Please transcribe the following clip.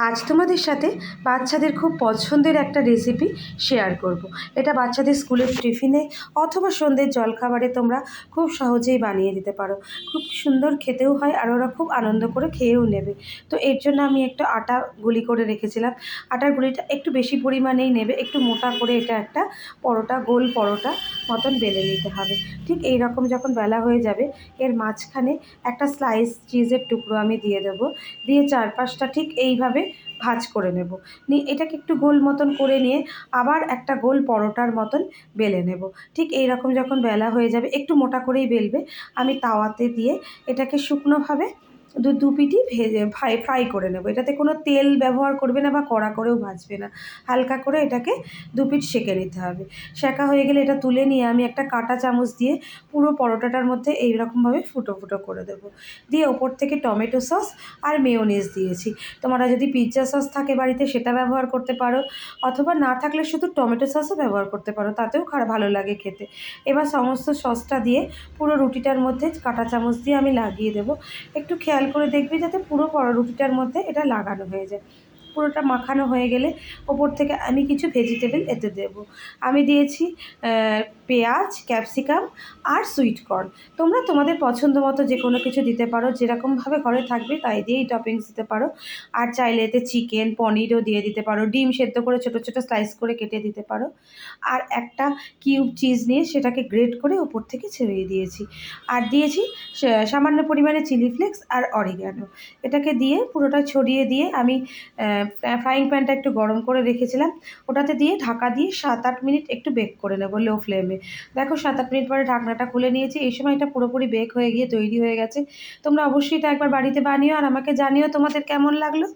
আজ তোমাদের সাথে বাচ্চাদের খুব পছন্দের একটা রেসিপি শেয়ার করব। এটা বাচ্চাদের স্কুলের টিফিনে অথবা সন্ধ্যের জলখাবারে তোমরা খুব সহজেই বানিয়ে দিতে পারো। খুব সুন্দর খেতেও হয় আর ওরা খুব আনন্দ করে খেয়েও নেবে। তো এর জন্য আমি একটু আটা গুলি করে রেখেছিলাম। আটার গুলিটা একটু বেশি পরিমাণেই নেবে, একটু মোটা করে এটা একটা পরোটা, গোল পরোটা মতন বেলে নিতে হবে। ঠিক এই রকম যখন বেলা হয়ে যাবে, এর মাঝখানে একটা স্লাইস চিজের টুকরো আমি দিয়ে দেবো। দিয়ে চারপাশটা ঠিক এইভাবে ভাঁজ করে নেব। নিয়ে এটাকে একটু গোল মতন করে নিয়ে আবার একটা গোল পরোটার মতন বেলে নেব। ঠিক এই রকম যখন বেলা হয়ে যাবে, একটু মোটা করেই বেলবে। আমি তাওয়াতে দিয়ে এটাকে শুকনোভাবে দু পিঠই ফ্রাই করে নেব। এটাতে কোনো তেল ব্যবহার করবে না বা কড়া করেও ভাজবে না, হালকা করে এটাকে দু পিঠ সেঁকে নিতে হবে। সেঁকা হয়ে গেলে এটা তুলে নিয়ে আমি একটা কাঁটা চামচ দিয়ে পুরো পরোটাটার মধ্যে এইরকমভাবে ফুটো ফুটো করে দেবো। দিয়ে ওপর থেকে টমেটো সস আর মেয়োনিজ দিয়েছি। তোমরা যদি পিৎজা সস থাকে বাড়িতে সেটা ব্যবহার করতে পারো, অথবা না থাকলে শুধু টমেটো সসও ব্যবহার করতে পারো, তাতেও ভালো লাগে খেতে। এবার সমস্ত সসটা দিয়ে পুরো রুটিটার মধ্যে কাঁটা চামচ দিয়ে আমি লাগিয়ে দেবো। একটু খেয়াল করে দেখবি যাতে পুরো রুটিটার মধ্যে এটা লাগানো হয়ে যায়। পুরোটা মাখানো হয়ে গেলে ওপর থেকে আমি কিছু ভেজিটেবল এতে দেবো। আমি দিয়েছি পেঁয়াজ, ক্যাপসিকাম আর সুইট কর্ন। তোমরা তোমাদের পছন্দ মতো যে কোনো কিছু দিতে পারো, যেরকমভাবে ঘরে থাকবে তাই দিয়েই টপিংস দিতে পারো। আর চাইলে এতে চিকেন, পনিরও দিয়ে দিতে পারো, ডিম সেদ্ধ করে ছোটো ছোটো স্লাইস করে কেটে দিতে পারো। আর একটা কিউব চিজ নিয়ে সেটাকে গ্রেট করে ওপর থেকে ছড়িয়ে দিয়েছি। আর দিয়েছি সামান্য পরিমাণে চিলি ফ্লেক্স আর অরিগ্যানো। এটাকে দিয়ে পুরোটা ছড়িয়ে দিয়ে আমি ফ্রাইং প্যানটা একটু গরম করে রেখেছিলাম, ওটাতে দিয়ে ঢাকা দিয়ে 7-8 মিনিট একটু বেক করে নেবো লো ফ্লেমে। দেখো 7-8 মিনিট পরে ঢাকনাটা খুলে নিয়েছি। এই সময় এটা পুরোপুরি বেক হয়ে গিয়ে তৈরি হয়ে গেছে। তোমরা অবশ্যই এটা একবার বাড়িতে বানিও আর আমাকে জানিও তোমাদের কেমন লাগলো।